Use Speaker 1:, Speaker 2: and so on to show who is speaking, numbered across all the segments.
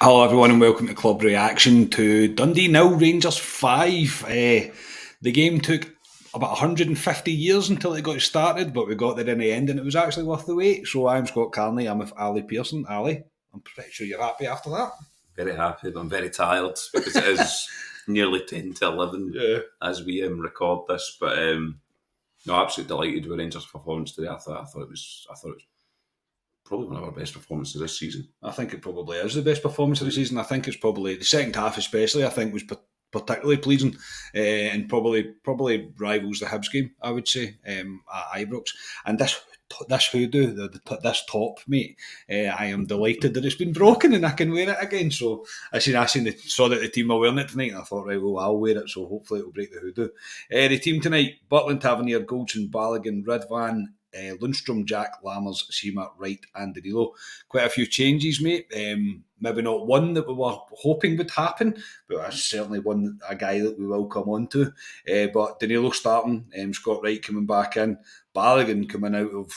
Speaker 1: Hello everyone and welcome to Club Reaction to Dundee 0, Rangers 5. The game took about 150 years until it got started, but we got there in the end and it was actually worth the wait. So I'm Scott Carney, I'm with Ali Pearson. Ali, I'm pretty sure you're happy after that.
Speaker 2: Very happy, but I'm very tired because it is nearly 10 to 11 as we record this. But no, absolutely delighted with Rangers' performance today. I thought it was probably one of our best performances this season.
Speaker 1: I think it probably is the best performance of the season. I think it's probably the second half, especially. I think was particularly pleasing, and probably rivals the Hibs game. I would say at Ibrox. And this hoodoo, this top, mate. I am delighted that it's been broken and I can wear it again. So I saw that the team were wearing it tonight, and I thought, right, well, I'll wear it. So hopefully it'll break the hoodoo. The team tonight: Butland, Tavernier, Goldson, Balogun, Ridvan, Lundstrom, Jack, Lammers, Seema, Wright and Danilo. Quite a few changes, mate. Maybe not one that we were hoping would happen, but that's certainly a guy that we will come on to. But Danilo starting, Scott Wright coming back in, Balogun coming out of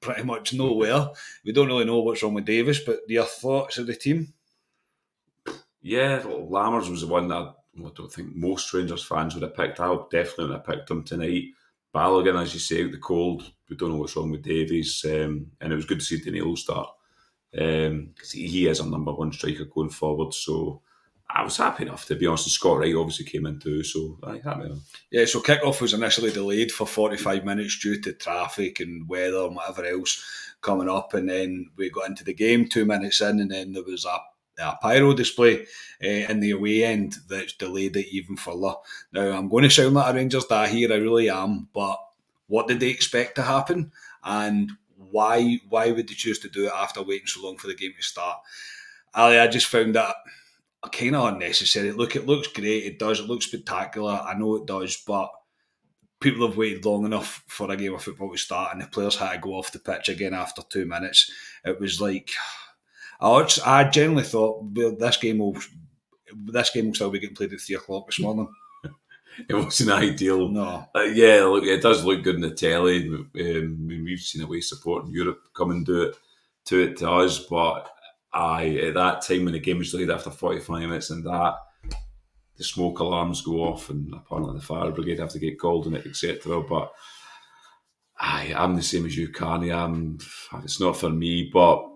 Speaker 1: pretty much nowhere. We don't really know what's wrong with Davis, but your thoughts of the team?
Speaker 2: Yeah, Lammers was the one that I don't think most Rangers fans would have picked. I definitely would have picked him tonight. Balogun, as you say, out the cold. We don't know what's wrong with Davies. And it was good to see Danilo start. Because he is our number one striker going forward. So I was happy enough, to be honest. And Scott Wright obviously came in too. So I happy enough.
Speaker 1: Yeah, so kick-off was initially delayed for 45 minutes due to traffic and weather and whatever else coming up. And then we got into the game 2 minutes in, and then there was a pyro display in the away end that's delayed it even further. Now, I'm going to sound like a Rangers dad here, I really am, but what did they expect to happen? And why would they choose to do it after waiting so long for the game to start? Ali, I just found that kind of unnecessary. Look, it looks great, it does, it looks spectacular, I know it does, but people have waited long enough for a game of football to start and the players had to go off the pitch again after 2 minutes. It was like... I generally thought this game will still be getting played at 3 o'clock this morning.
Speaker 2: It wasn't ideal.
Speaker 1: No.
Speaker 2: Yeah, look, it does look good in the telly. We've seen away support in Europe come and do it to us, but at that time when the game was delayed after 45 minutes and the smoke alarms go off and apparently the fire brigade have to get called on it, etc. But I'm the same as you, Carney. It's not for me, but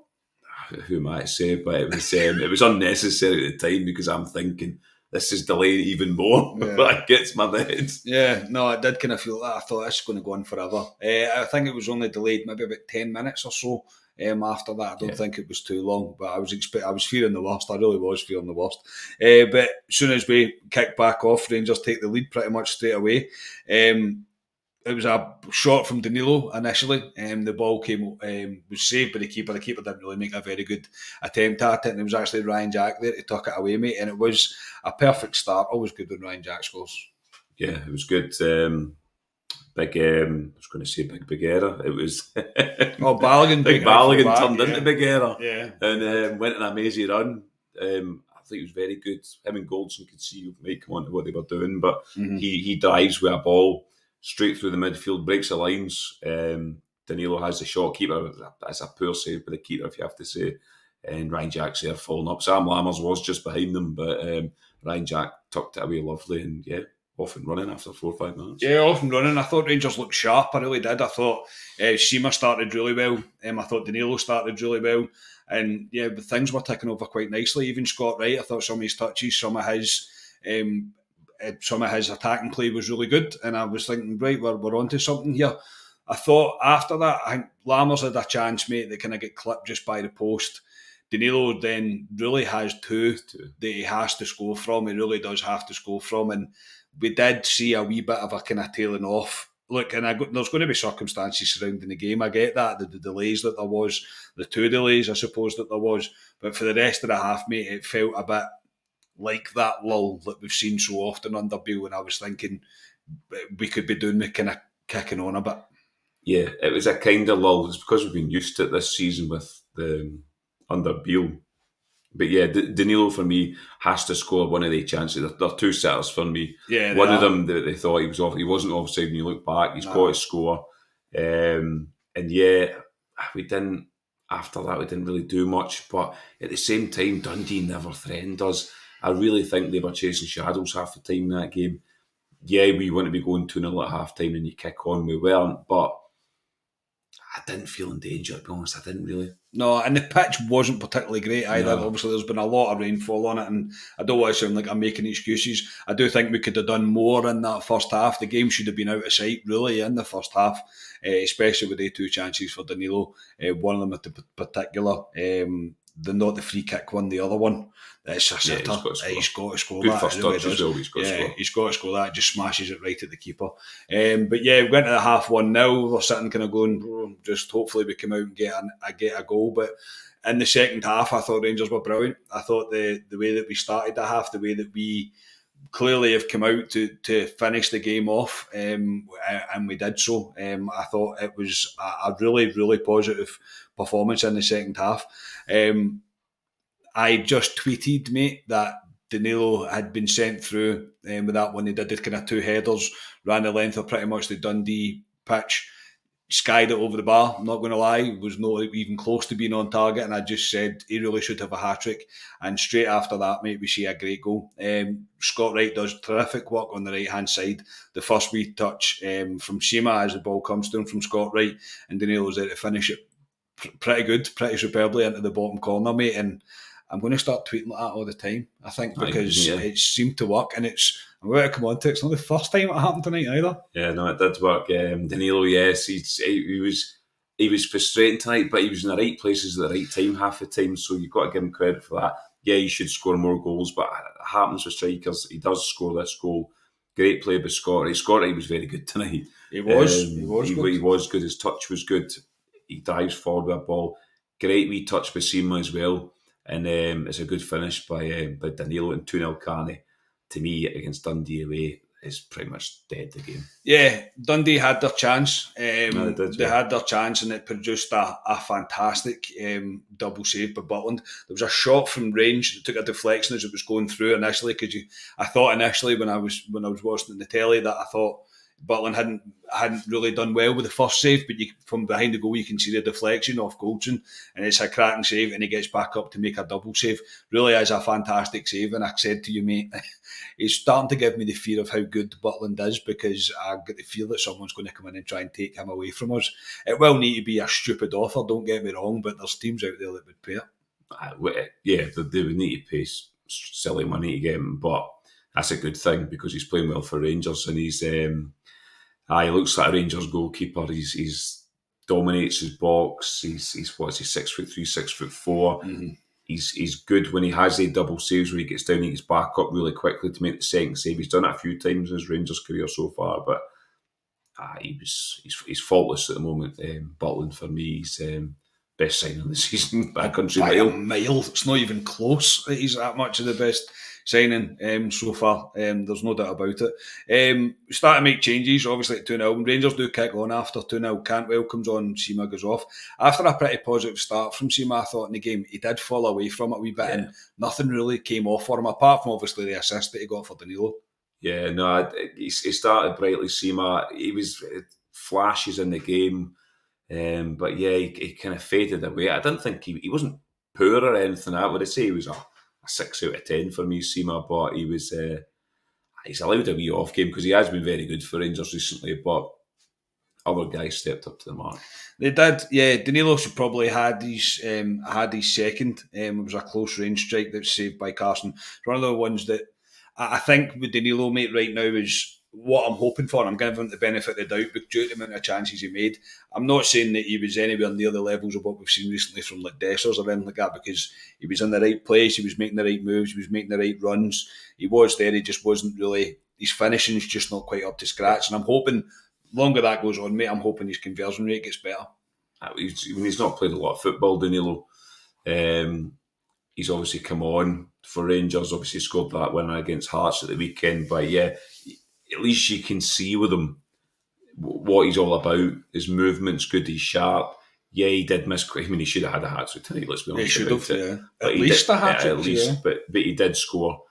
Speaker 2: who am I to say? But it was unnecessary at the time because I'm thinking this is delayed even more. Yeah. That gets my head.
Speaker 1: Yeah, no, I did kind of feel that. I thought this is going to go on forever. I think it was only delayed maybe about 10 minutes or so. After that, I don't think it was too long, but I was fearing the worst. I really was fearing the worst. But as soon as we kick back off, Rangers take the lead pretty much straight away. It was a shot from Danilo initially. The ball was saved by the keeper. The keeper didn't really make a very good attempt at it, and it was actually Ryan Jack there to tuck it away, mate. And it was a perfect start. Always good when Ryan Jack scores.
Speaker 2: Yeah, it was good. I was going to say Big Error. It was
Speaker 1: Balogun.
Speaker 2: Big Balogun turned into Big Error.
Speaker 1: Yeah,
Speaker 2: and went on a mazy run. I think it was very good. Him and Goldson could see who might come on to what they were doing, but he dives with a ball straight through the midfield, breaks the lines. Danilo has the shot. Keeper, that's a poor save by the keeper, if you have to say. And Ryan Jack's there falling up. Sam Lammers was just behind them, but Ryan Jack tucked it away lovely and off and running after 4 or 5 minutes.
Speaker 1: Yeah, off and running. I thought Rangers looked sharp. I really did. I thought Seema started really well. I thought Danilo started really well. And but things were ticking over quite nicely. Even Scott Wright, I thought some of his touches, some of his attacking play was really good, and I was thinking, right, we're onto something here. I thought after that, I think Lammers had a chance, mate, that kind of get clipped just by the post. Danilo then really has two that he has to score from. He really does have to score from, and we did see a wee bit of a kind of tailing off. Look, and there's going to be circumstances surrounding the game. I get that, the delays that there was, the 2 delays, I suppose, that there was, but for the rest of the half, mate, it felt a bit like that lull that we've seen so often under Beale, and I was thinking we could be doing the kind of kicking on a bit.
Speaker 2: Yeah, it was a kind of lull. It's because we've been used to it this season with the under Beale. But yeah, Danilo for me has to score one of the chances. There are 2 setters for me.
Speaker 1: Yeah,
Speaker 2: one of them that they thought he was off. He wasn't offside when you look back. He's got his score. And yeah, we didn't. after that, we didn't really do much. But at the same time, Dundee never threatened us. I really think they were chasing shadows half the time in that game. Yeah, we want to be going 2-0 at half time and you kick on. We weren't, but I didn't feel in danger, to be honest. I didn't really.
Speaker 1: No, and the pitch wasn't particularly great either.
Speaker 2: No.
Speaker 1: Obviously, there's been a lot of rainfall on it, and I don't want to sound like I'm making excuses. I do think we could have done more in that first half. The game should have been out of sight, really, in the first half, especially with the two chances for Danilo. One of them in particular, not the free kick one, the other one. It's a sitter. He's got to score
Speaker 2: Good
Speaker 1: that.
Speaker 2: first touch as well. He's got to score.
Speaker 1: He's got to score that. Just smashes it right at the keeper. But yeah, we went to the half 1-0. We're sitting kind of going, just hopefully we come out and get a goal. But in the second half, I thought Rangers were brilliant. I thought the way that we started the half, the way that we clearly have come out to finish the game off, and we did so. I thought it was a really, really positive performance in the second half. I just tweeted, mate, that Danilo had been sent through with that one. He did the kind of two headers, ran the length of pretty much the Dundee pitch, skied it over the bar, I'm not going to lie, was not even close to being on target, and I just said he really should have a hat-trick. And straight after that, mate, we see a great goal. Scott Wright does terrific work on the right-hand side. The first wee touch from Sima as the ball comes down from Scott Wright, and Danilo's there to finish it pretty good, pretty superbly into the bottom corner, mate. And I'm going to start tweeting like that all the time, I think, because it seemed to work, and I'm going to come on to it. It's not the first time it happened tonight either.
Speaker 2: Yeah, no, it did work. Danilo, yes, he was frustrating tonight, but he was in the right places at the right time half the time, so you've got to give him credit for that. Yeah, he should score more goals, but it happens with strikers. He does score this goal. Great play by Scott Wright. Scott Wright was very good tonight.
Speaker 1: He was good.
Speaker 2: He was good. His touch was good. He dives forward with a ball. Great wee touch by Sima as well. And it's a good finish by Danilo, and 2-0 Carney. To me, against Dundee away, is pretty much dead, the game.
Speaker 1: Yeah, Dundee had their chance.
Speaker 2: No,
Speaker 1: they had their chance, and it produced a fantastic double save by Butland. There was a shot from range that took a deflection as it was going through initially, because I thought initially when I was watching it on the telly that I thought Butland hadn't really done well with the first save, but from behind the goal you can see the deflection off Goldson, and it's a cracking save, and he gets back up to make a double save. Really is a fantastic save, and I said to you, mate, he's starting to give me the fear of how good Butland is, because I've got the fear that someone's going to come in and try and take him away from us. It will need to be a stupid offer, don't get me wrong, but there's teams out there that would pay it.
Speaker 2: Yeah, they would need to pay silly money to get him, but that's a good thing because he's playing well for Rangers, and he's he looks like a Rangers goalkeeper. He's dominates his box. He's 6'3", 6'4".
Speaker 1: Mm-hmm.
Speaker 2: He's good when he has a double saves where he gets down, he gets back up really quickly to make the second save. He's done it a few times in his Rangers career so far, but he's faultless at the moment. Butland for me, he's best signing of the season by a country mile.
Speaker 1: Mile. It's not even close. He's that much of the best signing so far. There's no doubt about it. We start to make changes, obviously at 2-0. Rangers do kick on after 2-0. Cantwell comes on, Sima goes off. After a pretty positive start from Sima, I thought in the game, he did fall away from it a wee bit, and nothing really came off for him, apart from obviously the assist that he got for Danilo.
Speaker 2: Yeah, no, he started brightly, Sima. He was flashes in the game, but yeah, he kind of faded away. I didn't think he wasn't poor or anything. I would say he was a 6 out of 10 for me, Sima, but he was he's allowed a wee off game because he has been very good for Rangers recently, but other guys stepped up to the mark.
Speaker 1: They did, yeah. Danilo should probably had his second. It was a close range strike that was saved by Carson. It's one of the ones that I think with Danilo, mate, right now is what I'm hoping for. I'm giving him the benefit of the doubt, but due to the amount of chances he made, I'm not saying that he was anywhere near the levels of what we've seen recently from like Dessers or anything like that, because he was in the right place, he was making the right moves, he was making the right runs, he was there, he just wasn't really, his finishing's just not quite up to scratch, and I'm hoping, longer that goes on, mate, I'm hoping his conversion rate gets better.
Speaker 2: He's not played a lot of football, Danilo. He's obviously come on for Rangers, obviously scored that winner against Hearts at the weekend, but yeah, at least you can see with him what he's all about. His movement's good, he's sharp. Yeah, he did miss. I mean, he should have had a hat-trick tonight, let's be honest.
Speaker 1: He should have, yeah.
Speaker 2: At least a hat-trick, but he did score.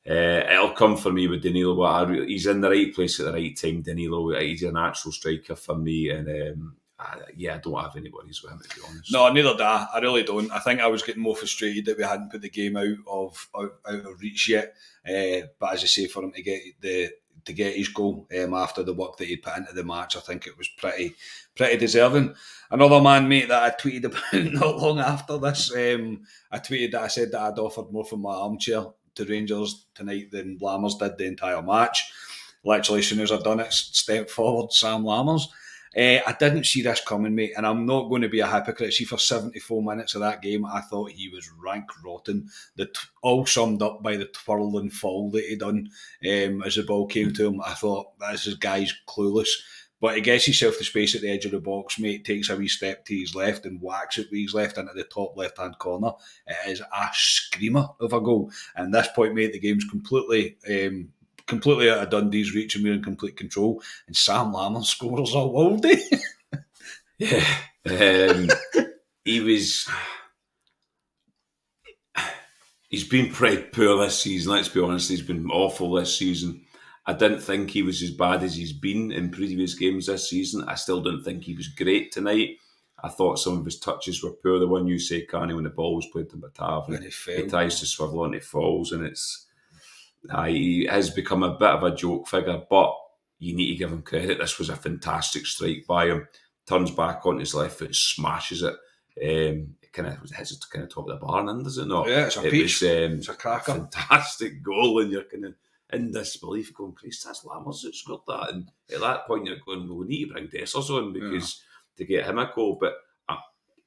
Speaker 2: It'll come for me with Danilo, but he's in the right place at the right time, Danilo. He's a natural striker for me, and I don't have any worries with him, to be honest.
Speaker 1: No, neither do I. I really don't. I think I was getting more frustrated that we hadn't put the game out of reach yet. But as I say, for him to get his goal after the work that he put into the match, I think it was pretty deserving. Another man, mate, that I tweeted about not long after this. I tweeted that I said that I'd offered more from my armchair to Rangers tonight than Lammers did the entire match. Literally, as soon as I'd done it, stepped forward, Sam Lammers. I didn't see this coming, mate, and I'm not going to be a hypocrite. See, for 74 minutes of that game, I thought he was rank rotten. All summed up by the twirl and fall that he done as the ball came to him. I thought, this guy's clueless. But he gets himself the space at the edge of the box, mate, takes a wee step to his left and whacks it with his left into the top left-hand corner. It is a screamer of a goal. And at this point, mate, the game's completely out of Dundee's reach and we're in complete control. And Sam Lammers scores a worldie.
Speaker 2: He's been pretty poor this season, let's be honest. He's been awful this season. I didn't think he was as bad as he's been in previous games this season. I still didn't think he was great tonight. I thought some of his touches were poor. The one you say, Carney, when the ball was played to Batav, he tries to swivel and he falls, and he has become a bit of a joke figure, but you need to give him credit. This was a fantastic strike by him. Turns back on his left foot, smashes it. It kind of hits it kind of top of the bar, and does it not?
Speaker 1: Yeah, it's a peach.
Speaker 2: It's
Speaker 1: a cracker.
Speaker 2: Fantastic goal, and you're kind of in disbelief going, Christ, that's Lammers that scored that. And at that point, you're going, well, we need to bring Dessers on because to get him a goal. But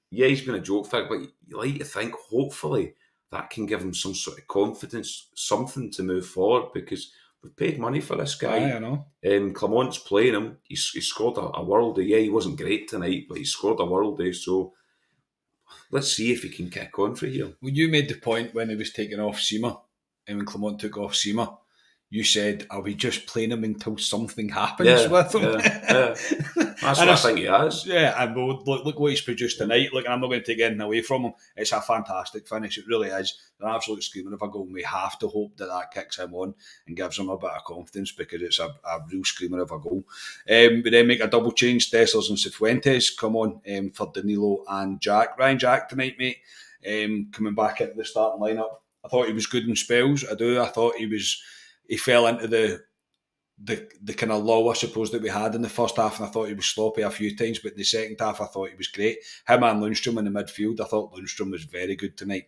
Speaker 2: he's been a joke figure, but you like to think, hopefully, that can give him some sort of confidence, something to move forward, because we've paid money for this guy.
Speaker 1: I know.
Speaker 2: Clement's playing him. He scored a worldie. Yeah, he wasn't great tonight, but he scored a worldie. So let's see if he can kick on for here.
Speaker 1: When you made the point when he was taking off Seamer, and when Clement took off Seamer, you said, are we just playing him until something happens with him?
Speaker 2: Yeah. That's what I think he has.
Speaker 1: Yeah, and look what he's produced tonight. Look, I'm not going to take anything away from him. It's a fantastic finish. It really is. An absolute screamer of a goal. We have to hope that kicks him on and gives him a bit of confidence, because it's a real screamer of a goal. We then make a double change. Dessers and Cifuentes come on for Danilo and Jack. Ryan Jack tonight, mate, coming back into the starting lineup. I thought he was good in spells. I thought he fell into the kind of lull, I suppose, that we had in the first half, and I thought he was sloppy a few times, but in the second half I thought he was great. Him and Lundstrom in the midfield, I thought Lundstrom was very good tonight.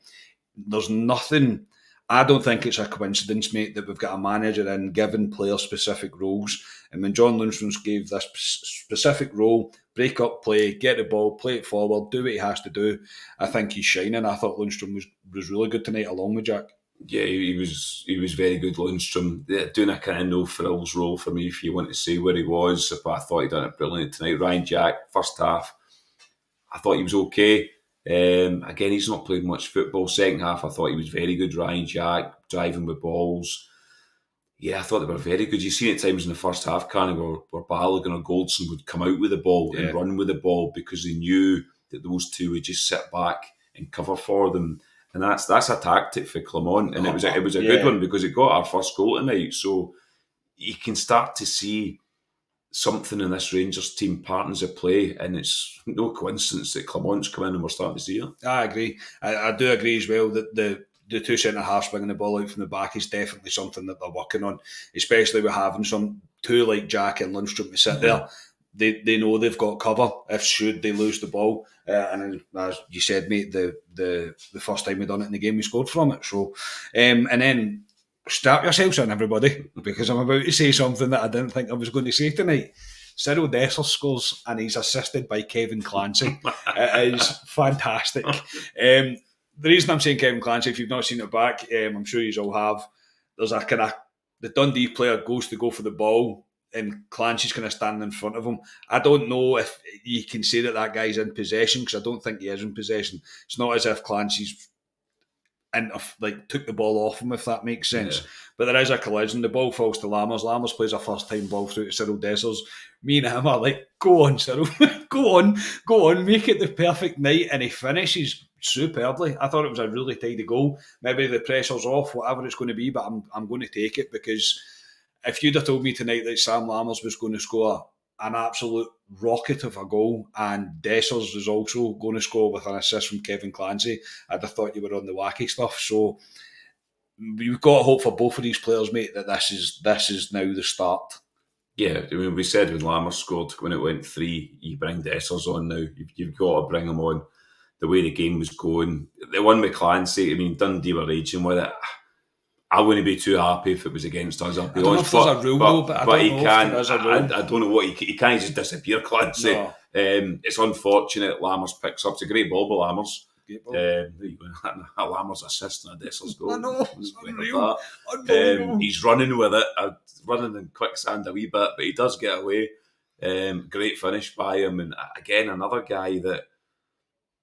Speaker 1: There's nothing, I don't think it's a coincidence, mate, that we've got a manager in giving players specific roles, and when John Lundstrom's gave this specific role, break up play, get the ball, play it forward, do what he has to do, I think he's shining. I thought Lundstrom was really good tonight along with Jack.
Speaker 2: Yeah, he was very good, Lundstrom. Doing a kind of no frills role for me, if you want to say where he was, but I thought he done it brilliant tonight. Ryan Jack, first half, I thought he was okay. Again, he's not played much football. Second half, I thought he was very good. Ryan Jack, driving with balls. Yeah, I thought they were very good. You see at times in the first half, Carney, where Balogun or Goldson would come out with the ball and run with the ball, because they knew that those two would just sit back and cover for them. And that's a tactic for Clement, and it was a good one, because it got our first goal tonight. So you can start to see something in this Rangers team, patterns of play, and it's no coincidence that Clement's come in and we're starting to see it.
Speaker 1: I agree. I do agree as well that the two centre halves bringing the ball out from the back is definitely something that they're working on, especially with having two like Jack and Lundstrom to sit there. They know they've got cover if should they lose the ball, and as you said, mate, the first time we done it in the game, we scored from it. So, and then strap yourselves in, everybody, because I'm about to say something that I didn't think I was going to say tonight. Cyril Dessers scores, and he's assisted by Kevin Clancy. It is fantastic. The reason I'm saying Kevin Clancy, if you've not seen it back, I'm sure you all have. There's a kind of, the Dundee player goes to go for the ball, and Clancy's kind of standing in front of him. I don't know if you can say that guy's in possession, because I don't think he is in possession. It's not as if Clancy's took the ball off him, if that makes sense. Yeah. But there is a collision. The ball falls to Lammers. Lammers plays a first-time ball through to Cyril Dessers. Me and him are like, go on, Cyril. go on, make it the perfect night. And he finishes superbly. I thought it was a really tidy goal. Maybe the pressure's off, whatever it's going to be, but I'm going to take it, because if you'd have told me tonight that Sam Lammers was going to score an absolute rocket of a goal, and Dessers is also going to score with an assist from Kevin Clancy. I'd have thought you were on the wacky stuff. So we've got to hope for both of these players, mate, that this is now the start.
Speaker 2: Yeah, I mean, we said when Lammers scored, when it went 3, you bring Dessers on now. You've got to bring him on. The way the game was going, the one with Clancy, I mean, Dundee were raging with it. I wouldn't be too happy if it was against us. I'll be honest.
Speaker 1: I don't know if there's a rule though, but I don't know if there is a rule.
Speaker 2: I don't know what he can't just disappear, Clancy.
Speaker 1: No.
Speaker 2: It's unfortunate. Lammers picks up. It's a great ball by Lammers.
Speaker 1: Great
Speaker 2: ball. A Lammers assist and a Dessers goal.
Speaker 1: I know. Unreal.
Speaker 2: He's running with it, running in quicksand a wee bit, but he does get away. Great finish by him, and again another guy that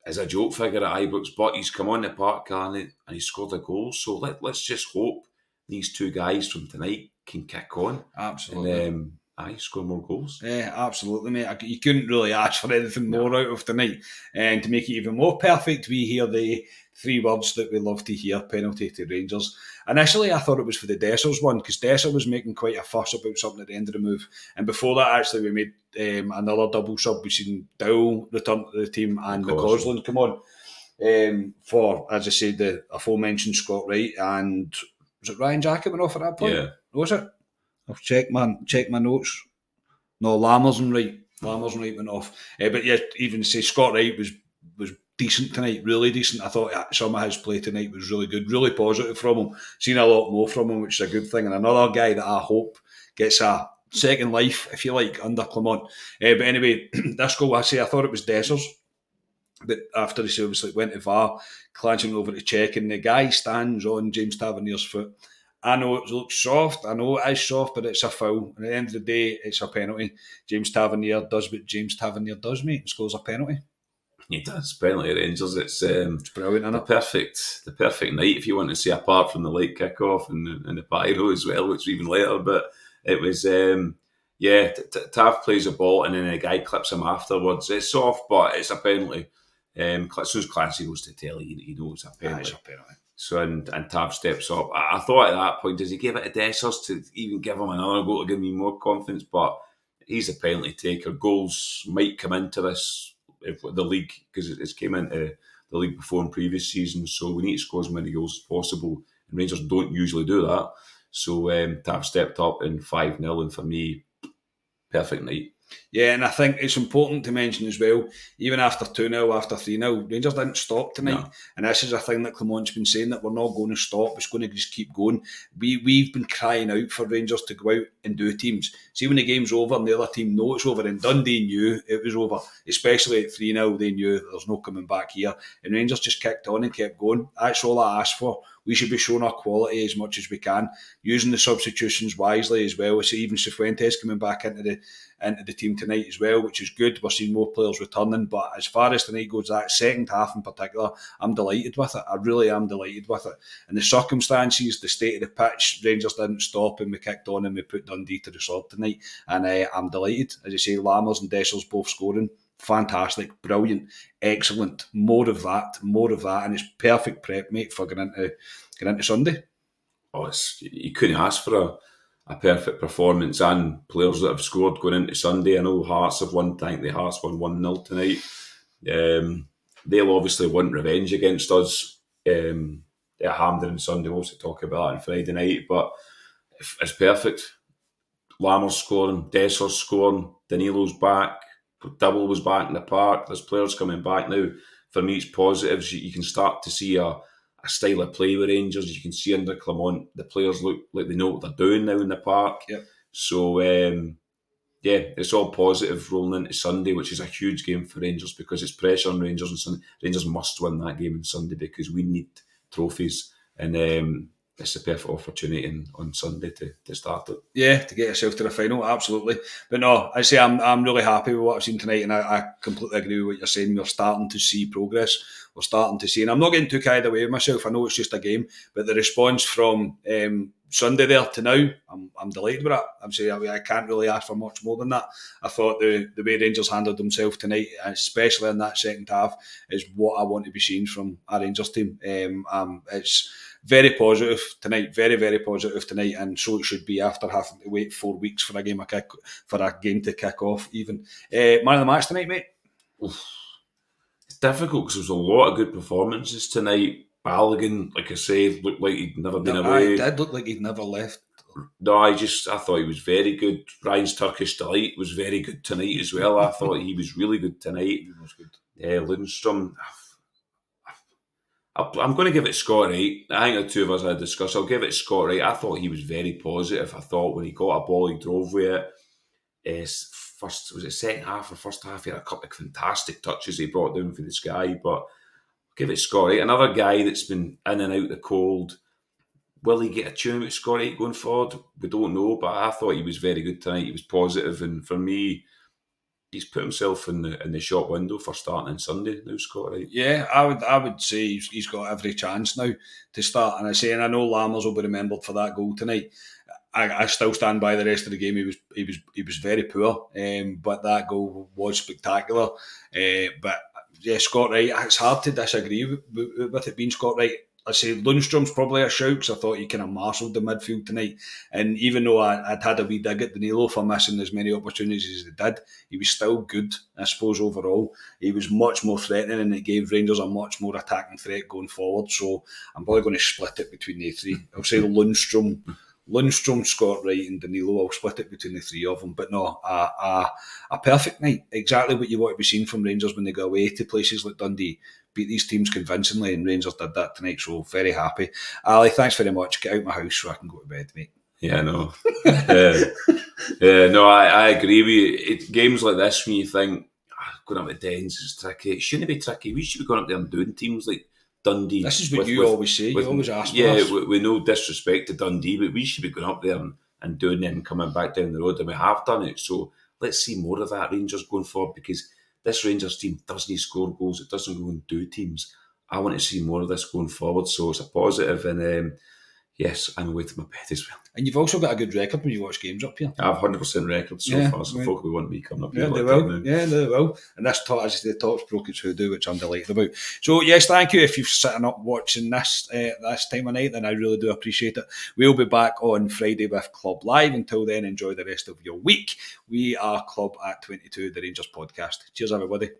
Speaker 2: is a joke figure at Ibrox, but he's come on the park and he scored a goal. So let's just hope these two guys from tonight can kick on.
Speaker 1: Absolutely.
Speaker 2: And score more goals.
Speaker 1: Yeah, absolutely, mate. You couldn't really ask for anything more out of tonight. And to make it even more perfect, we hear the 3 words that we love to hear: penalty to Rangers. Initially, I thought it was for the Dessers one, because Dessers was making quite a fuss about something at the end of the move. And before that, actually, we made another double sub. We've seen Dowell return to the team and McCausland come on for, as I said, the aforementioned Scott Wright. And was it Ryan Jacket went off at that point?
Speaker 2: Yeah.
Speaker 1: Was it? I'll check my notes. No, Lammers and Wright went off. But yeah, even to say Scott Wright was decent tonight, really decent. I thought some of his play tonight was really good, really positive from him. Seen a lot more from him, which is a good thing. And another guy that I hope gets a second life, if you like, under Clement. But anyway, this goal, I thought it was Dessers. But after the service went to VAR, Clancy over to check, and the guy stands on James Tavernier's foot. I know it looks soft, I know it is soft, but it's a foul. And at the end of the day, it's a penalty. James Tavernier does what James Tavernier does, mate, and scores a penalty.
Speaker 2: He does. Penalty Rangers. It's
Speaker 1: brilliant, isn't it?
Speaker 2: The perfect night, if you want to see, apart from the late kick-off and the pyro as well, which was even later. But it was, Tav plays a ball and then a guy clips him afterwards. It's soft, but it's a penalty. As soon as Clancy goes to telly, he knows it's a penalty.
Speaker 1: It's a penalty.
Speaker 2: So and Tav steps up. I thought at that point, does he give it to Dessers to even give him another goal to give me more confidence? But he's a penalty taker. Goals might come into this the league, because it's came into the league before in previous seasons. So we need to score as many goals as possible. And Rangers don't usually do that. So Tav stepped up in 5-0, and for me, perfect night.
Speaker 1: Yeah, and I think it's important to mention as well, even after 2-0, after 3-0, Rangers didn't stop tonight. No. And this is a thing that Clement's been saying, that we're not going to stop, it's going to just keep going. We've been crying out for Rangers to go out and do teams. See, when the game's over and the other team know it's over, and Dundee knew it was over, especially at 3-0, they knew there's no coming back here. And Rangers just kicked on and kept going. That's all I asked for. We should be showing our quality as much as we can, using the substitutions wisely as well. I see even Cifuentes coming back into the team tonight as well, which is good. We're seeing more players returning, but as far as tonight goes, that second half in particular, I'm delighted with it. I really am delighted with it. And the circumstances, the state of the pitch, Rangers didn't stop and we kicked on and we put Dundee to the sword tonight. And I'm delighted. As you say, Lammers and Dessers both scoring. Fantastic, brilliant, excellent. More of that, and it's perfect prep, mate, for getting into Sunday.
Speaker 2: Oh, you couldn't ask for a perfect performance, and players that have scored going into Sunday. I know Hearts have won. I think the Hearts won 1-0 tonight. They'll obviously want revenge against us at Hampden on Sunday. We'll also talk about that on Friday night, but it's perfect. Lammers scoring, Dessers scoring, Danilo's back, Double was back in the park. There's players coming back now. For me, it's positives. You can start to see a style of play with Rangers. You can see under Clement, the players look like they know what they're doing now in the park.
Speaker 1: Yep.
Speaker 2: So, it's all positive rolling into Sunday, which is a huge game for Rangers because it's pressure on Rangers on Sunday. Rangers must win that game on Sunday because we need trophies. And it's a perfect opportunity on Sunday to start it.
Speaker 1: Yeah, to get yourself to the final, absolutely. But no, I say I'm really happy with what I've seen tonight, and I completely agree with what you're saying. We're starting to see progress. We're starting to see, and I'm not getting too carried away with myself. I know it's just a game, but the response from Sunday there to now, I'm delighted with it. I'm saying I can't really ask for much more than that. I thought the way Rangers handled themselves tonight, especially in that second half, is what I want to be seeing from our Rangers team. It's very positive tonight, very, very positive tonight, and so it should be after having to wait 4 weeks for a game to kick off. Even man of the match tonight, mate.
Speaker 2: It's difficult because there was a lot of good performances tonight. Balogun, like I said, looked like he'd never been away.
Speaker 1: It did look like he'd never left.
Speaker 2: No, I thought he was very good. Ryan's Turkish Delight was very good tonight as well. I thought he was really good tonight.
Speaker 1: He was good.
Speaker 2: Lundstrom, I'm going to give it Scott Wright. I think the two of us had discussed. I'll give it Scott Wright. I thought he was very positive. I thought when he got a ball, he drove with it. Second half or first half, he had a couple of fantastic touches he brought down for the sky. But I'll give it Scott Wright. Another guy that's been in and out the cold. Will he get a tune with Scott Wright going forward? We don't know, but I thought he was very good tonight. He was positive, and for me, he's put himself in the shop window for starting on Sunday now, Scott Wright.
Speaker 1: Yeah, I would say he's got every chance now to start. And I know Lammers will be remembered for that goal tonight. I still stand by the rest of the game. He was very poor, but that goal was spectacular. But yeah, Scott Wright. It's hard to disagree with it being Scott Wright. I say Lundstrom's probably a shout because I thought he kind of marshalled the midfield tonight. And even though I'd had a wee dig at Danilo for missing as many opportunities as he did, he was still good, I suppose, overall. He was much more threatening and it gave Rangers a much more attacking threat going forward. So I'm probably going to split it between the three. I'll say Lundstrom, Scott Wright and Danilo. I'll split it between the three of them. But no, a perfect night. Exactly what you want to be seeing from Rangers when they go away to places like Dundee. Beat these teams convincingly, and Rangers did that tonight, so very happy. Ali, thanks very much. Get out of my house so I can go to bed, mate.
Speaker 2: Yeah, no. No, I agree with you. Games like this, when you think, going up to Dens is tricky, it shouldn't be tricky. We should be going up there and doing teams like Dundee.
Speaker 1: This is what you always say. You always ask for us.
Speaker 2: Yeah, with no disrespect to Dundee, but we should be going up there and doing it and coming back down the road, and we have done it. So let's see more of that, Rangers, going forward, because this Rangers team doesn't score goals. It doesn't go and do teams. I want to see more of this going forward. So it's a positive, and yes, I'm away to my bed as well.
Speaker 1: And you've also got a good record when you watch games up here.
Speaker 2: I have 100% record so far, so folk will want me coming up here.
Speaker 1: Yeah, they will. Yeah, they will. And this as the top's broke it's who do, which I'm delighted about. So yes, thank you. If you've sitting up watching this time of night, then I really do appreciate it. We'll be back on Friday with Club Live. Until then, enjoy the rest of your week. We are Club at 22, the Rangers podcast. Cheers, everybody.